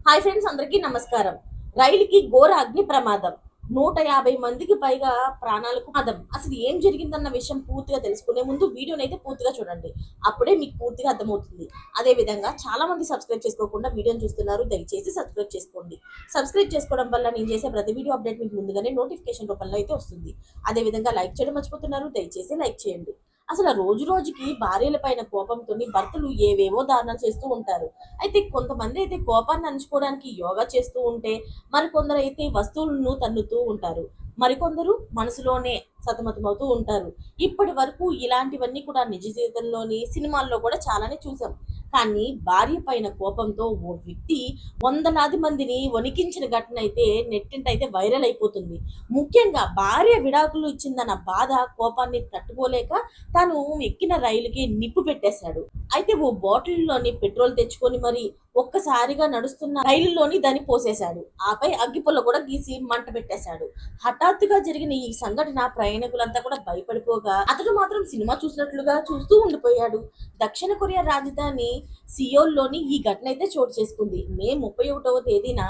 Hi friends, అందరికీ నమస్కారం. రైలుకి ఘోర అగ్ని ప్రమాదం. 150 మందికి పైగా ప్రాణాలకు ప్రమాదం. అసలు ఏం జరిగిందన్న విషయం పూర్తిగా తెలుసుకునే ముందు వీడియోనైతే పూర్తిగా చూడండి. అప్పుడే మీకు పూర్తిగా అర్థమవుతుంది. అదే విధంగా చాలా మంది సబ్స్క్రైబ్ చేసుకోకుండా వీడియోని చూస్తున్నారు. దయచేసి సబ్స్క్రైబ్ చేసుకోండి. సబ్స్క్రైబ్ చేసుకోవడం వల్ల నేను చేసే ప్రతి వీడియో అప్డేట్ మీకు ముందుగానే నోటిఫికేషన్ రూపంలో అయితే వస్తుంది. అదే విధంగా లైక్ చేయడం మర్చిపోతున్నారు. దయచేసి లైక్ చేయండి. అసలు రోజు రోజుకి భార్యల పైన కోపంతో భర్తలు ఏవేవో దారుణాలు చేస్తూ ఉంటారు. అయితే కొంతమంది అయితే కోపాన్ని అణుచుకోవడానికి యోగా చేస్తూ ఉంటే, మరికొందరు అయితే వస్తువులను తన్నుతూ ఉంటారు. మరికొందరు మనసులోనే సతమతమవుతూ ఉంటారు. ఇప్పటి వరకు ఇలాంటివన్నీ కూడా నిజ జీవితంలోని సినిమాల్లో కూడా చాలానే చూసాం. కానీ భార్య పైన కోపంతో ఓ వ్యక్తి వందలాది మందిని వణికించిన ఘటన అయితే నెట్టింట అయితే వైరల్ అయిపోతుంది. ముఖ్యంగా భార్య విడాకులు ఇచ్చిందన్న బాధ, కోపాన్ని తట్టుకోలేక తను ఎక్కిన రైలుకి నిప్పు పెట్టేశాడు. అయితే ఓ బాటిల్లోని పెట్రోల్ తెచ్చుకొని మరి ఒక్కసారిగా నడుస్తున్న రైలులోని దాన్ని పోసేశాడు. ఆపై అగ్గిపుల్ల కూడా గీసి మంట పెట్టేశాడు. హఠాత్తుగా జరిగిన ఈ సంఘటన ప్రయాణికులంతా కూడా భయపడిపోగా అతడు మాత్రం సినిమా చూసినట్లుగా చూస్తూ ఉండిపోయాడు. దక్షిణ కొరియా రాజధాని సియోల్లోని ఈ ఘటన అయితే చోటు చేసుకుంది. మే 31వ తేదీన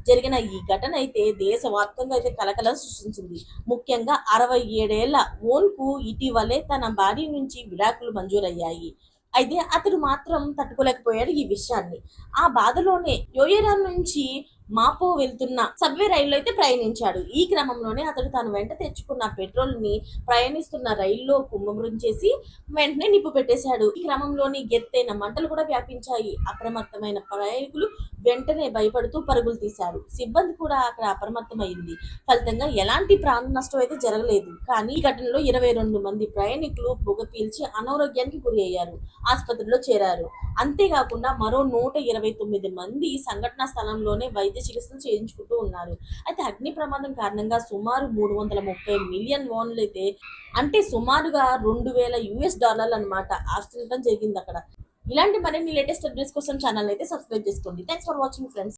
జరిగిన ఈ ఘటన అయితే దేశవ్యాప్తంగా అయితే కలకలం సృష్టించింది. ముఖ్యంగా 67 ఏళ్ల ఓన్కు ఇటీవలే తన భార్య నుంచి విడాకులు మంజూరయ్యాయి. అయితే అతడు మాత్రం తట్టుకోలేకపోయాడు ఈ విషయాన్ని. ఆ బాధలోనే యోయరాన్ నుంచి మాపో వెళ్తున్న సబ్వే రైల్లో అయితే ప్రయాణించాడు. ఈ క్రమంలోనే అతడు తను వెంట తెచ్చుకున్న పెట్రోల్ ని ప్రయాణిస్తున్న రైల్లో కుమ్మరించేసి వెంటనే నిప్పు పెట్టేశాడు. ఈ క్రమంలోని ఎత్తైన మంటలు కూడా వ్యాపించాయి. అప్రమత్తమైన ప్రయాణికులు వెంటనే భయపడుతూ పరుగులు తీశారు. సిబ్బంది కూడా అక్కడ అప్రమత్తమైంది. ఫలితంగా ఎలాంటి ప్రాణ నష్టం అయితే జరగలేదు. కానీ ఈ ఘటనలో 22 మంది ప్రయాణికులు పొగ పీల్చి అనారోగ్యానికి గురి అయ్యారు. ఆసుపత్రిలో చేరారు. అంతేకాకుండా మరో 129 మంది సంఘటనా స్థలంలోనే వైద్య చికిత్సలు చేయించుకుంటూ ఉన్నారు. అయితే అగ్ని ప్రమాదం కారణంగా సుమారు 330 మిలియన్ వోన్లు అయితే, అంటే సుమారుగా $2000 అన్నమాట, ఆస్తి నష్టం జరిగింది అక్కడ. ఇలాంటి మరిన్ని లేటెస్ట్ అప్డేట్స్ కోసం ఛానల్ అయితే సబ్స్క్రైబ్ చేసుకోండి. Thanks for watching friends.